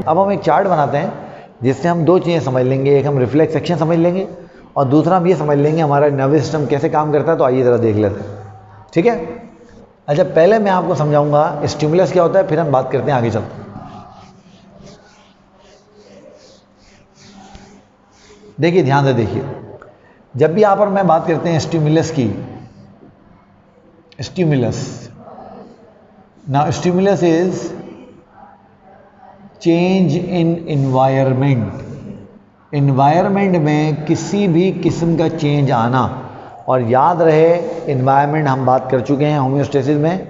अब हम एक चार्ट बनाते हैं जिससे हम दो चीज़ें समझ लेंगे, एक हम रिफ्लेक्स एक्शन समझ लेंगे और दूसरा हम ये समझ लेंगे हमारा नर्वस सिस्टम कैसे काम करता है। तो आइए ज़रा देख लेते हैं, ठीक है। अच्छा, पहले मैं आपको समझाऊंगा स्टिमुलस क्या होता है, फिर हम बात करते हैं आगे चलते हैं। देखिए, ध्यान से देखिए, जब भी आप और मैं बात करते हैं स्टिमुलस की, stimulus, now stimulus is change in environment. Environment में किसी भी किस्म का चेंज आना, और याद रहे इन्वायरमेंट हम बात कर चुके हैं होम्योस्टेसिस में,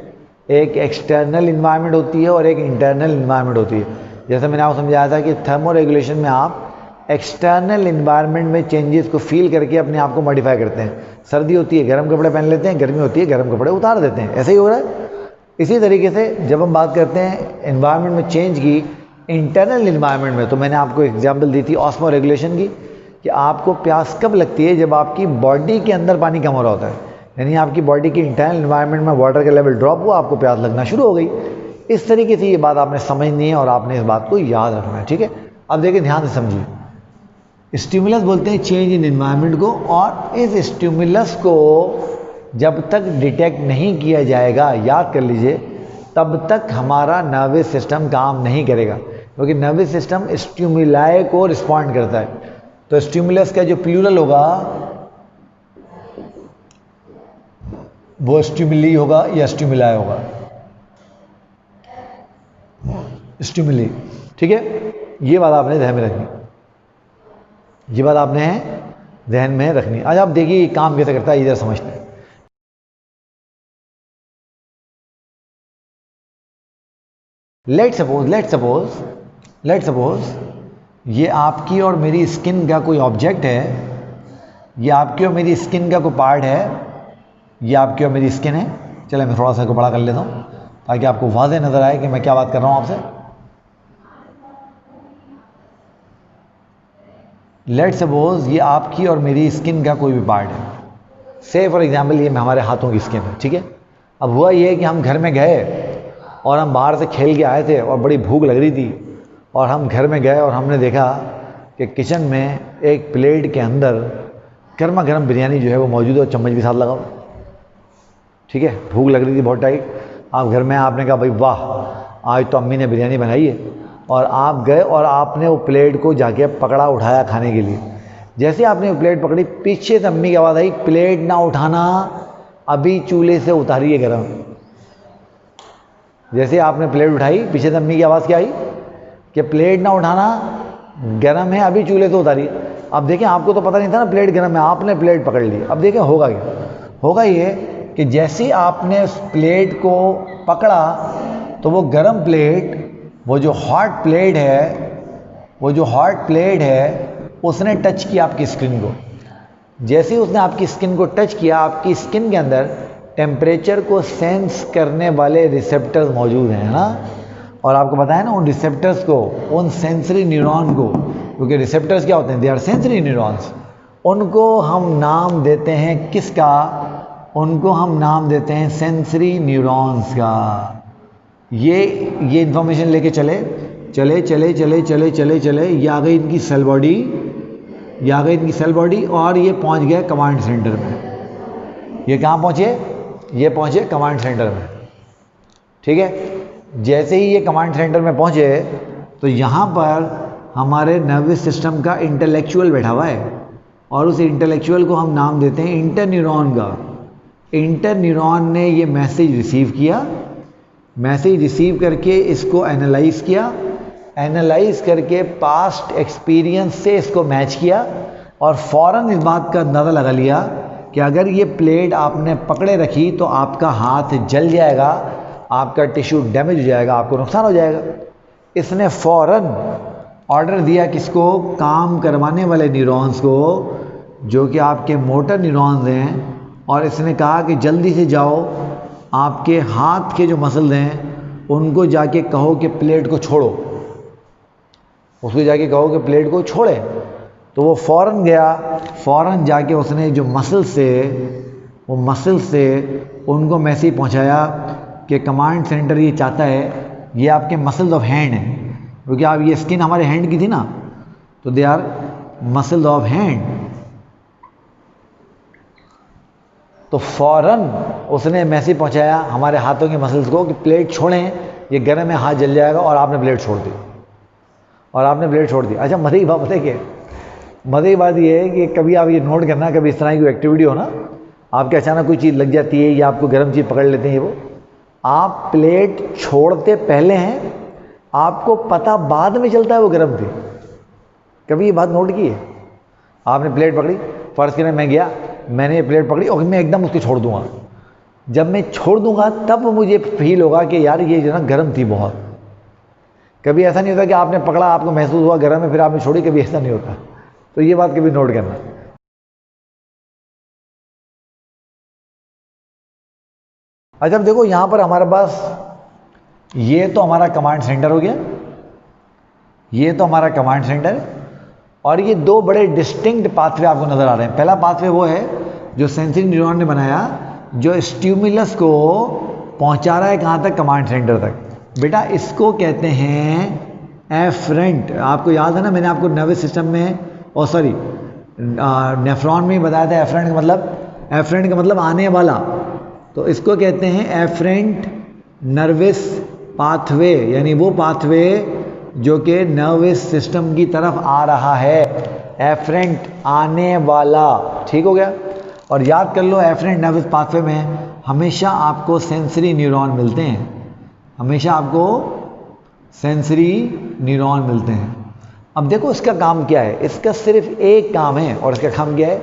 एक एक्सटर्नल इन्वायरमेंट होती है और एक इंटरनल इन्वायरमेंट होती है। जैसे मैंने आपको समझाया था कि थर्मो रेगुलेशन में आप एक्सटर्नल इन्वायरमेंट में चेंजेस को फील करके अपने आप को मॉडिफाई करते हैं। सर्दी होती है गर्म कपड़े पहन लेते हैं, गर्मी होती है गर्म कपड़े उतार देते हैं, ऐसे ही हो रहा है। इसी तरीके से जब हम बात करते हैं इन्वायरमेंट में चेंज की इंटरनल इन्वायरमेंट में, तो मैंने आपको एग्जांपल दी थी ऑस्मो रेगुलेशन की, कि आपको प्यास कब लगती है, जब आपकी बॉडी के अंदर पानी कम हो रहा होता है, यानी आपकी बॉडी की इंटरनल इन्वायरमेंट में वाटर का लेवल ड्रॉप हुआ, आपको प्यास लगना शुरू हो गई। इस तरीके से ये बात आपने समझनी है और आपने इस बात को याद रखना है, ठीक है। अब देखिए, ध्यान से समझिए, स्टिमुलस बोलते हैं चेंज इन एनवायरनमेंट को, और इस स्टिमुलस को जब तक डिटेक्ट नहीं किया जाएगा, याद कर लीजिए, तब तक हमारा नर्वस सिस्टम काम नहीं करेगा, क्योंकि नर्वस सिस्टम स्टिमुलाई को रिस्पॉन्ड करता है। तो स्टिमुलस का जो प्लूरल होगा वो स्टिमुली होगा या स्टिमुलाई होगा, स्टिमुली, ठीक है। ये बात आपने ध्यान में रखनी, ये बात आपने ध्यान में रखनी। आज आप देखिए काम कैसे करता है, इधर समझते हैं। लेट सपोज ये आपकी और मेरी स्किन का कोई ऑब्जेक्ट है, ये आपकी और मेरी स्किन का कोई पार्ट है, ये आपकी और मेरी स्किन है। चलिए मैं थोड़ा सा इसको बड़ा कर लेता हूँ ताकि आपको वाज़ेह नज़र आए कि मैं क्या बात कर रहा हूँ आपसे। लेट सपोज ये आपकी और मेरी स्किन का कोई भी पार्ट है, से फॉर एग्जाम्पल ये हमारे हाथों की स्किन है, ठीक है। अब हुआ ये कि हम घर में गए और हम बाहर से खेल के आए थे और बड़ी भूख लग रही थी, और हम घर में गए और हमने देखा कि किचन में एक प्लेट के अंदर गर्मा गर्म बिरयानी जो है वो मौजूद है और चम्मच भी साथ लगाओ, ठीक है। भूख लग रही थी बहुत टाइट, आप घर में, आपने कहा भाई वाह आज तो अम्मी ने बिरयानी बनाई है, और आप गए और आपने वो प्लेट को जाके पकड़ा, उठाया खाने के लिए। जैसे आपने वो प्लेट पकड़ी, पीछे से अम्मी की आवाज़ आई, प्लेट ना उठाना, अभी चूल्हे से उतारिए गरम। जैसे आपने प्लेट उठाई, पीछे से अम्मी की आवाज़ क्या आई कि प्लेट ना उठाना, गरम है, अभी चूल्हे से उतारिए। अब देखें, आपको तो पता नहीं था ना प्लेट गरम है, आपने प्लेट पकड़ ली। अब देखें होगा क्या, होगा ये कि जैसे आपने उस प्लेट को पकड़ा तो वो गरम प्लेट, वो जो हॉट प्लेट है, उसने टच किया आपकी स्किन को। जैसे ही उसने आपकी स्किन को टच किया, आपकी स्किन के अंदर टेम्परेचर को सेंस करने वाले रिसेप्टर्स मौजूद हैं ना, और आपको पता है ना उन रिसेप्टर्स को, उन सेंसरी न्यूरॉन को, क्योंकि रिसेप्टर्स क्या होते हैं, दे आर सेंसरी न्यूरॉन्स, उनको हम नाम देते हैं किसका, उनको हम नाम देते हैं सेंसरी न्यूरॉन्स का। ये इंफॉर्मेशन लेके चले, ये आ गई इनकी सेल बॉडी, और ये पहुंच गए कमांड सेंटर में। ये कहाँ पहुंचे, ये पहुंचे कमांड सेंटर में, ठीक है। जैसे ही ये कमांड सेंटर में पहुंचे तो यहाँ पर हमारे नर्वस सिस्टम का इंटेलेक्चुअल बैठा हुआ है, और उस इंटेलेक्चुअल को हम नाम देते हैं इंटरन्यूरॉन का। इंटरन्यूरॉन ने ये मैसेज रिसीव किया, मैसेज रिसीव करके इसको एनालाइज किया, एनालाइज करके पास्ट एक्सपीरियंस से इसको मैच किया, और फ़ौरन इस बात का अंदाज़ा लगा लिया कि अगर ये प्लेट आपने पकड़े रखी तो आपका हाथ जल जाएगा, आपका टिश्यू डैमेज हो जाएगा, आपको नुकसान हो जाएगा। इसने फ़ौरन ऑर्डर दिया किसको, काम करवाने वाले न्यूरॉन्स को, जो कि आपके मोटर न्यूरॉन्स हैं, और इसने कहा कि जल्दी से जाओ, आपके हाथ के जो मसल्स हैं उनको जाके कहो कि प्लेट को छोड़ो, उसको जाके कहो कि प्लेट को छोड़े। तो वो फ़ौरन गया, फ़ौरन जाके उसने जो मसल से उनको मैसेज पहुंचाया कि कमांड सेंटर ये चाहता है, ये आपके मसल्स ऑफ हैंड हैं, क्योंकि आप ये स्किन हमारे हैंड की थी ना, तो they our muscles of hand. तो फौरन उसने मैसेज पहुंचाया हमारे हाथों के मसल्स को कि प्लेट छोड़ें, ये गर्म है, हाथ जल जाएगा, और आपने प्लेट छोड़ दी, और आपने प्लेट छोड़ दी। अच्छा मज़े की बात पता है क्या, मज़े की बात ये है कि कभी आप ये नोट करना, कभी इस तरह की एक्टिविटी हो ना, आपके अचानक कोई चीज़ लग जाती है या आपको गर्म चीज़ पकड़ लेते हैं, वो आप प्लेट छोड़ते पहले हैं, आपको पता बाद में चलता है वो गर्म थी। कभी ये बात नोट की है? आपने प्लेट पकड़ी, फर्ज करें मैं गया, मैंने ये प्लेट पकड़ी और मैं एकदम उसको छोड़ दूंगा, जब मैं छोड़ दूंगा तब मुझे फील होगा कि यार ये जो ना गर्म थी बहुत। कभी ऐसा नहीं होता कि आपने पकड़ा, आपको महसूस हुआ गर्म है, फिर आपने छोड़ी, कभी ऐसा नहीं होता। तो ये बात कभी नोट करना। अच्छा अब देखो यहां पर हमारे पास ये तो हमारा कमांड सेंटर हो गया, ये तो हमारा कमांड सेंटर है, और ये दो बड़े डिस्टिंक्ट पाथवे आपको नजर आ रहे हैं। पहला पाथवे वो है जो सेंसरी न्यूरॉन ने बनाया, जो स्टिमुलस को पहुंचा रहा है कहां तक, कमांड सेंटर तक। बेटा इसको कहते हैं एफरेंट। आपको याद है ना, मैंने आपको नर्वस सिस्टम में और सॉरी नेफ्रॉन में बताया था एफरेंट का मतलब आने वाला। तो इसको कहते हैं एफरेंट नर्वस पाथवे, यानी वो पाथवे जो कि नर्वस सिस्टम की तरफ आ रहा है, एफरेंट आने वाला। ठीक हो गया। और याद कर लो एफरेंट नर्वस पाथवे में हमेशा आपको सेंसरी न्यूरॉन मिलते हैं, हमेशा आपको सेंसरी न्यूरॉन मिलते हैं। अब देखो इसका काम क्या है, इसका सिर्फ एक काम है, और इसका काम क्या है,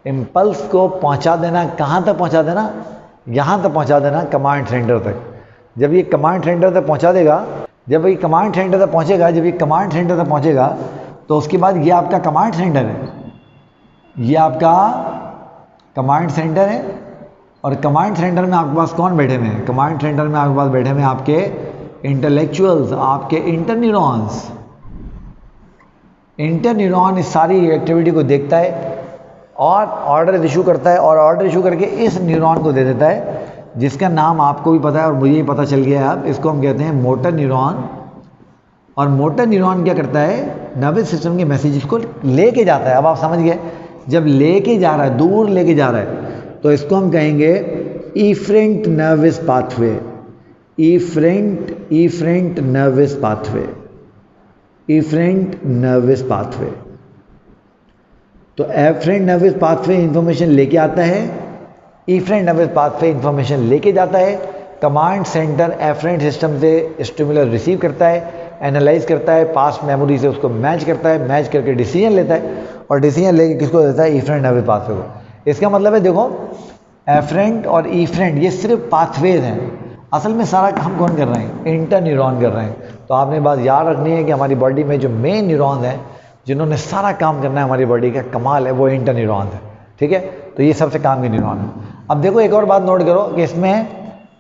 इम्पल्स को पहुंचा देना। कहां तक पहुंचा देना, यहां तक पहुंचा देना, कमांड सेंटर तक। जब ये कमांड सेंटर तक पहुंचा देगा, जब ये कमांड सेंटर तक पहुंचेगा, जब ये कमांड सेंटर तक पहुंचेगा, तो उसके बाद ये आपका कमांड सेंटर है, ये आपका कमांड सेंटर है। और कमांड सेंटर में आपके पास कौन बैठे हुए हैं, कमांड सेंटर में आपके पास बैठे हुए हैं आपके इंटेलेक्चुअल्स, आपके इंटरन्यूरॉन्स। इंटरन्यूरॉन इस सारी एक्टिविटी को देखता है और ऑर्डर इशू करता है, और ऑर्डर इशू करके इस न्यूरॉन को दे देता है, जिसका नाम आपको भी पता है और मुझे ही पता चल गया है अब। इसको हम कहते हैं मोटर न्यूरॉन। और मोटर न्यूरॉन क्या करता है, नर्वस सिस्टम के मैसेजेस को लेके जाता है। अब आप समझ गए, जब लेके जा रहा है, दूर लेके जा रहा है, तो इसको हम कहेंगे efferent nervous pathway, efferent nervous pathway, efferent nervous pathway. तो एफरेंट नर्वस पाथवे इंफॉर्मेशन लेके आता है, इफरेंट नर्वस पाथवे इंफॉर्मेशन लेके जाता है, कमांड सेंटर एफरेंट सिस्टम से स्टिमुलस रिसीव करता है, एनालाइज करता है, पास्ट मेमोरी से उसको मैच करता है, मैच करके डिसीजन लेता है, और डिसीजन लेके किसको देता है, इफरेंट नर्वस पाथवे को। इसका मतलब है देखो एफरेंट और इफरेंट ये सिर्फ पाथवेज हैं, असल में सारा काम कौन कर रहे हैं, इंटर न्यूरॉन कर रहे हैं। तो आपने बात याद रखनी है कि हमारी बॉडी में जो मेन न्यूरॉन्स हैं, जिन्होंने सारा काम करना है हमारी बॉडी का, कमाल है, वो इंटर न्यूरॉन है। ठीक है, तो ये सबसे काम के न्यूरॉन है। अब देखो एक और बात नोट करो कि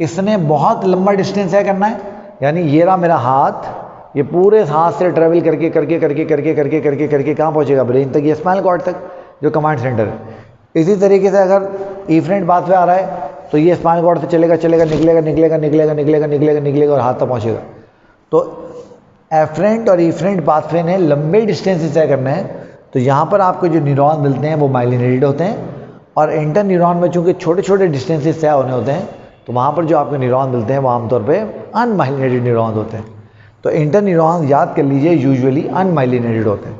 इसने बहुत लंबा डिस्टेंस तय करना है, यानी ये रहा मेरा हाथ, ये पूरे हाथ से ट्रेवल करके करके करके करके करके करके करके कहाँ पहुँचेगा, ब्रेन तक, ये स्पाइनल कॉर्ड तक, जो कमांड सेंटर है। इसी तरीके से अगर इफरेंट पाथवे आ रहा है, तो ये स्पाइनल कॉर्ड से चलेगा चलेगा निकलेगा निकलेगा निकलेगा निकलेगा निकलेगा निकलेगा और हाथ तक पहुँचेगा। तो एफरेंट और इफरेंट पाथवे ने लंबे डिस्टेंस तय करना है। तो यहाँ पर आपको जो न्यूरॉन मिलते हैं वो माइलिनेटेड होते हैं, और इंटर न्यूरॉन में चूंकि छोटे छोटे डिस्टेंसेस तय होने होते हैं, तो वहाँ पर जो आपको न्यूरॉन मिलते हैं वो आमतौर पे अनमाइलिनेटेड न्यूरॉन्स होते हैं। तो इंटर न्यूरॉन्स याद कर लीजिए यूजुअली अनमाइलिनेटेड होते हैं।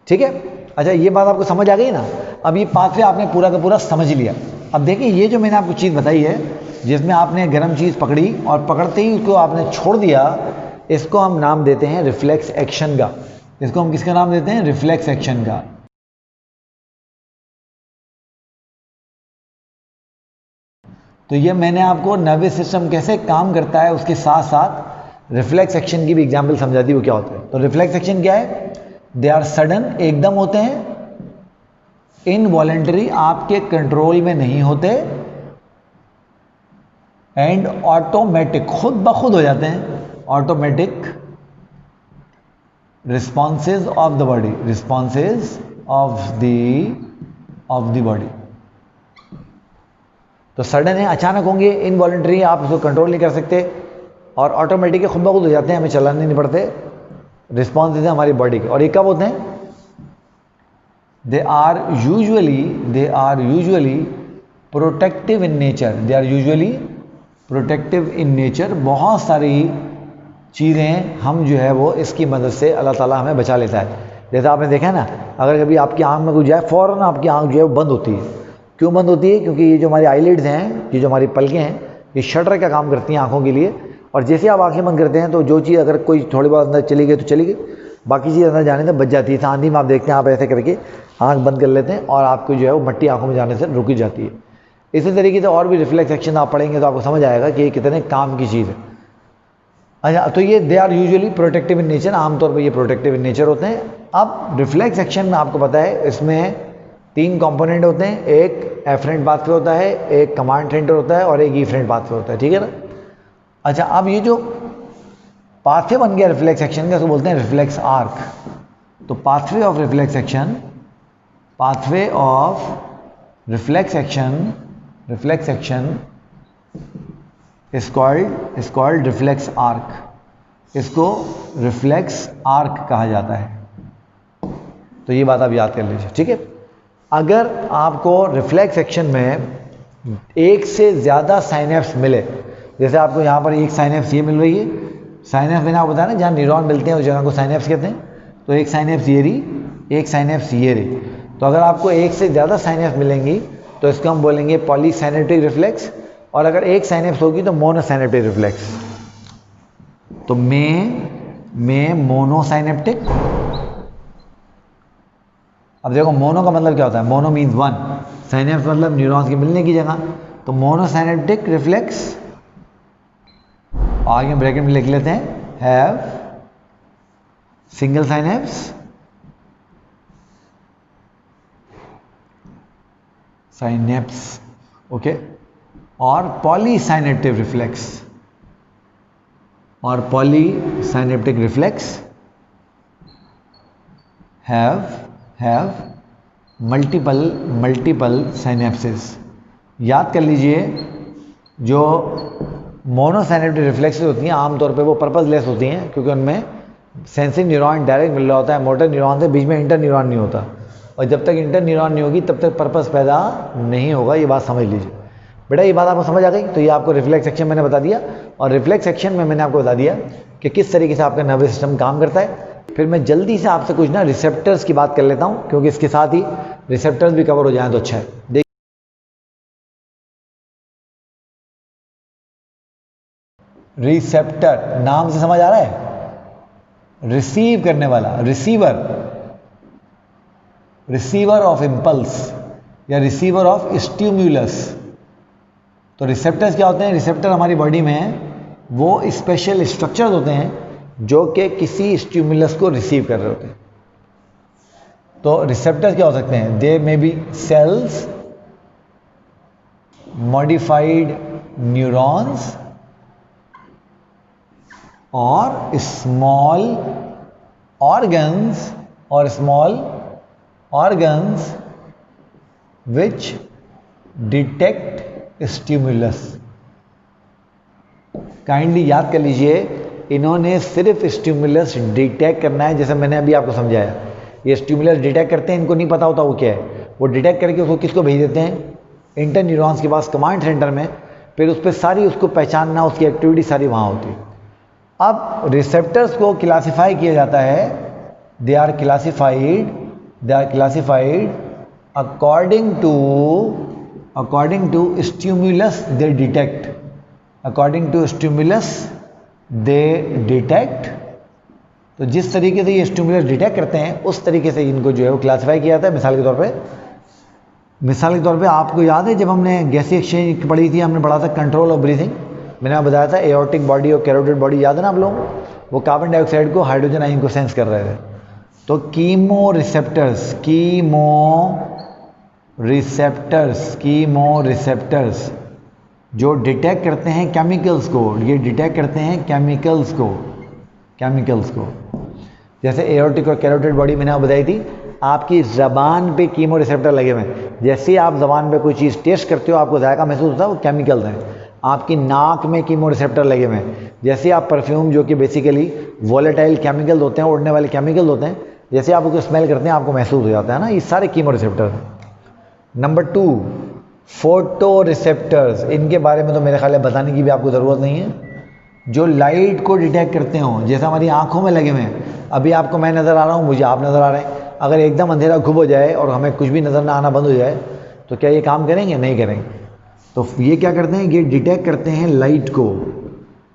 ठीक है, अच्छा ये बात आपको समझ आ गई ना। अब ये पाथवे आपने पूरा का पूरा समझ लिया। अब देखिए ये जो मैंने आपको चीज़ बताई है, जिसमें आपने गर्म चीज़ पकड़ी और पकड़ते ही उसको आपने छोड़ दिया, इसको हम नाम देते हैं रिफ्लेक्स एक्शन का। इसको हम किसका नाम देते हैं, रिफ्लेक्स एक्शन का। तो ये मैंने आपको नर्वस सिस्टम कैसे काम करता है उसके साथ साथ रिफ्लेक्स एक्शन की भी एग्जाम्पल समझा दी, वो क्या होता है। तो रिफ्लेक्स एक्शन क्या है, दे आर सडन, एकदम होते हैं, इनवॉलेंटरी, आपके कंट्रोल में नहीं होते, एंड ऑटोमेटिक, खुद ब खुद हो जाते हैं, automatic responses of the body, responses of the body. तो सडन है, अचानक होंगे, इनवॉलेंटरी, आप उसको कंट्रोल नहीं कर सकते, और ऑटोमेटिक खुद ब खुद हो जाते हैं, हमें चलाने नहीं पड़ते। रिस्पॉन्स देते हैं हमारी बॉडी के। और ये कब होते हैं? They are usually protective in nature. They are usually protective in nature. बहुत सारी चीज़ें हम जो है वो इसकी मदद से अल्लाह ताला हमें बचा लेता है। जैसे आपने देखा है ना, अगर कभी आपकी आंख में कुछ जाए फ़ौरन आपकी आंख जो है वो बंद होती है। क्यों बंद होती है? क्योंकि ये जो हमारी आईलिड्स हैं, ये जो हमारी पलकें हैं, ये शटर का काम करती हैं आंखों के लिए। और जैसे आप आंखें बंद करते हैं तो जो चीज़ अगर कोई थोड़ी बहुत अंदर चली गई तो चली गई, बाकी चीज़ अंदर जाने से बच जाती है। आंधी में आप देखते हैं, आप ऐसे करके आंख बंद कर लेते हैं और आपको जो है वो मट्टी आंखों में जाने से रुकी जाती है। इसी तरीके से और भी रिफ्लेक्स एक्शन आप पढ़ेंगे तो आपको समझ आएगा कि ये कितने काम की चीज़ है। अच्छा, तो ये they are usually protective in nature, आमतौर पर ये प्रोटेक्टिव इन नेचर होते हैं। अब रिफ्लेक्स एक्शन में आपको पता है इसमें 3 कंपोनेंट होते हैं। एक एफरेंट पाथवे होता है, एक कमांड सेंटर होता है और एक इफरेंट पाथवे होता है, ठीक है ना। अच्छा, अब ये जो पाथवे बन गया रिफ्लेक्स एक्शन का, उसको बोलते हैं रिफ्लेक्स आर्क। तो pathway of reflex action, pathway of reflex action is called reflex arc. इसको रिफ्लेक्स आर्क कहा जाता है। तो ये बात आप याद कर लीजिए, ठीक है। अगर आपको रिफ्लेक्स एक्शन में एक से ज़्यादा साइनेप्स मिले, जैसे आपको यहाँ पर एक साइनेप्स ये मिल रही है, साइनेप्स मैंने आपको बताया ना, जहाँ न्यूरॉन मिलते हैं उस जगह को साइनेप्स कहते हैं। तो एक साइनेप्स ये रही, एक साइनेप्स ये रही। तो अगर आपको एक से ज़्यादा साइनेप्स मिलेंगी तो इसको हम बोलेंगे पॉलीसाइनेप्टिक रिफ्लेक्स। और अगर एक साइनेप्स होगी तो मोनोसाइनेप्टिक रिफ्लेक्स। तो में मोनोसाइनेप्टिक। अब देखो, मोनो का मतलब क्या होता है? मोनो मीन्स 1, साइनेप्स मतलब न्यूरॉन्स के मिलने की जगह। तो मोनोसाइनेप्टिक रिफ्लेक्स, आगे ब्रैकेट में लिख लेते हैं, हैव सिंगल साइनेप्स ओके, और पॉलीसाइनेप्टिक रिफ्लेक्स, और पॉलीसाइनेप्टिक रिफ्लेक्स हैव मल्टीपल साइनेप्सेस। याद कर लीजिए, जो मोनोसाइनेप्टिक रिफ्लेक्सेस होती हैं आमतौर पे वो पर्पसलेस होती हैं, क्योंकि उनमें सेंसिंग न्यूरॉन डायरेक्ट मिल रहा होता है मोटर न्यूरॉन से, बीच में इंटर न्यूरॉन नहीं होता। और जब तक इंटर न्यूरॉन नहीं होगी तब तक पर्पस पैदा नहीं होगा। ये बात समझ लीजिए बेटा, ये बात आपको समझ आ गई। तो ये आपको रिफ्लेक्स एक्शन मैंने बता दिया, और रिफ्लेक्स एक्शन में मैंने आपको बता दिया कि किस तरीके से आपका नर्वस सिस्टम काम करता है। फिर मैं जल्दी से आपसे कुछ ना रिसेप्टर्स की बात कर लेता हूँ, क्योंकि इसके साथ ही रिसेप्टर्स भी कवर हो जाएं तो अच्छा है। देखिए, रिसेप्टर नाम से समझ आ रहा है, रिसीव करने वाला, रिसीवर ऑफ इम्पल्स या रिसीवर ऑफ स्टिम्युलस। तो रिसेप्टर्स क्या होते हैं? रिसेप्टर हमारी बॉडी में वो स्पेशल स्ट्रक्चर्स होते हैं जो कि किसी स्टिम्युलस को रिसीव कर रहे होते हैं। तो रिसेप्टर्स क्या हो सकते हैं? They may be cells, modified neurons, और small organs which detect stimulus। Kindly याद कर लीजिए, इन्होंने सिर्फ स्टिमुलस डिटेक्ट करना है। जैसे मैंने अभी आपको समझाया, ये स्टिमुलस डिटेक्ट करते हैं, इनको नहीं पता होता वो क्या है। वो डिटेक्ट करके उसको किसको भेज देते हैं? इंटर न्यूरॉन्स के पास, कमांड सेंटर में। फिर उस पर सारी उसको पहचानना, उसकी एक्टिविटी सारी वहाँ होती है। अब रिसेप्टर्स को क्लासिफाई किया जाता है, they are classified according to stimulus they detect. According to stimulus they detect. तो जिस तरीके से ये स्टिमुलस डिटेक्ट करते हैं उस तरीके से इनको जो है वो क्लासिफाई किया जाता है। मिसाल के तौर पे आपको याद है जब हमने गैसीय एक्सचेंज पढ़ी थी, हमने पढ़ा था कंट्रोल ऑफ ब्रीथिंग। मैंने आपको बताया था एओर्टिक बॉडी और कैरोटिड बॉडी, याद है ना आप लोगों को? वो कार्बन डाइऑक्साइड को, हाइड्रोजन आयन को सेंस कर रहे थे। तो कीमो रिसेप्टर्स जो डिटेक्ट करते हैं केमिकल्स को, ये डिटेक्ट करते हैं केमिकल्स को। जैसे एओर्टिक और कैरोटिड बॉडी मैंने आपको बताई थी, आपकी ज़बान पे कीमो रिसेप्टर लगे हुए हैं। जैसे आप ज़बान पे कोई चीज़ टेस्ट करते हो, आपको जायका महसूस होता है, वो केमिकल्स हैं। आपकी नाक में कीमो रिसेप्टर लगे हुए हैं। जैसे आप परफ्यूम जो कि बेसिकली वॉलेटाइल केमिकल्स होते हैं, उड़ने वाले केमिकल्स होते हैं, जैसे आप उसको स्मेल करते हैं आपको महसूस हो जाता है ना, ये सारे कीमो रिसेप्टर हैं। नंबर 2 फोटो रिसेप्टर्स, इनके बारे में तो मेरे ख्याल है बताने की भी आपको ज़रूरत नहीं है। जो लाइट को डिटेक्ट करते हों, जैसे हमारी आंखों में लगे हुए हैं, अभी आपको मैं नज़र आ रहा हूँ, मुझे आप नज़र आ रहे हैं, अगर एकदम अंधेरा घुप हो जाए और हमें कुछ भी नज़र ना आना बंद हो जाए तो क्या ये काम करेंगे? नहीं करेंगे। तो ये क्या करते हैं, ये डिटेक्ट करते हैं लाइट को,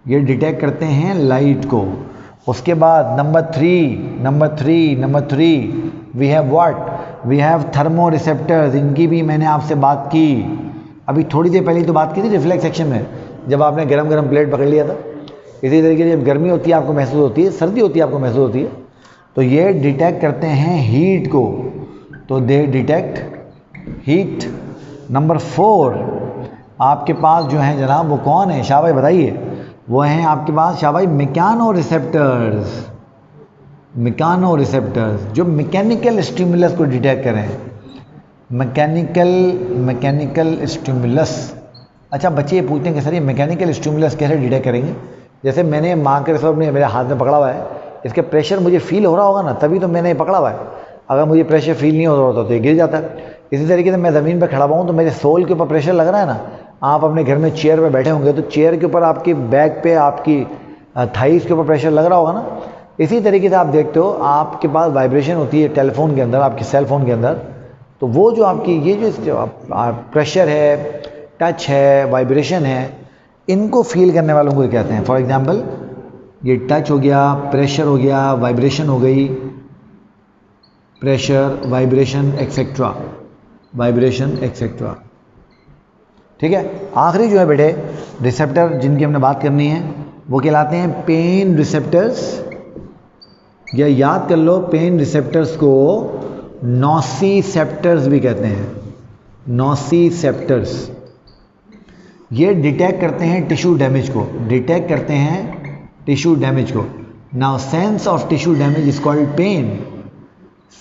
ये डिटेक्ट करते हैं लाइट को। उसके बाद number three we have what, we have thermoreceptors. इनकी भी मैंने आपसे बात की, अभी थोड़ी देर पहले तो बात की थी रिफ्लेक्स सेक्शन में, जब आपने गरम गरम प्लेट पकड़ लिया था। इसी तरीके से जब गर्मी होती है आपको महसूस होती है, सर्दी होती है आपको महसूस होती है, तो ये डिटेक्ट करते हैं हीट को, तो दे डिटेक्ट हीट। नंबर 4 आपके पास जो है जनाब वो कौन है शाहबाई बताइए, वो हैं आपके पास शाहबाई मैकेनो रिसेप्टर्स। मैकेनो रिसेप्टर्स जो मैकेनिकल स्टिमुलस को डिटेक्ट करें, मैकेनिकल स्टिमुलस। अच्छा बच्चे ये पूछते हैं कि सर ये मैकेनिकल स्टिमुलस कैसे डिटेक्ट करेंगे? जैसे मैंने मार्कर सब ने मेरे हाथ में पकड़ा हुआ है, इसके प्रेशर मुझे फील हो रहा होगा ना, तभी तो मैंने ये पकड़ा हुआ है। अगर मुझे प्रेशर फील नहीं हो रहा होता तो ये गिर जाता है। इसी तरीके से मैं ज़मीन पर खड़ा हुआ हूँ तो मेरे सोल के ऊपर प्रेशर लग रहा है ना। आप अपने घर में चेयर पे बैठे होंगे तो चेयर के ऊपर आपकी बैक पे, आपकी थाइस के ऊपर प्रेशर लग रहा होगा ना। इसी तरीके से आप देखते हो आपके पास वाइब्रेशन होती है टेलीफोन के अंदर, आपके सेल फोन के अंदर, तो वो जो आपकी ये जो प्रेशर है, टच है, वाइब्रेशन है, इनको फील करने वालों को कहते हैं। फॉर एग्जांपल ये टच हो गया, प्रेशर हो गया, वाइब्रेशन हो गई, pressure, vibration etcetera, vibration etcetera. ठीक है। आखिरी जो है बेटे रिसेप्टर जिनकी हमने बात करनी है वो कहलाते हैं पेन रिसेप्टर्स, या याद कर लो पेन रिसेप्टर्स को नोसिसेप्टर्स भी कहते हैं, नोसिसेप्टर्स। ये डिटेक्ट करते हैं टिश्यू डैमेज को, डिटेक्ट करते हैं टिश्यू डैमेज को। Now sense of tissue damage is called pain,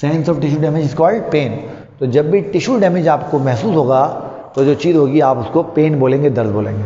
sense of tissue damage is called pain. तो जब भी टिश्यू डैमेज आपको महसूस होगा तो जो चीज़ होगी आप उसको पेन बोलेंगे, दर्द बोलेंगे।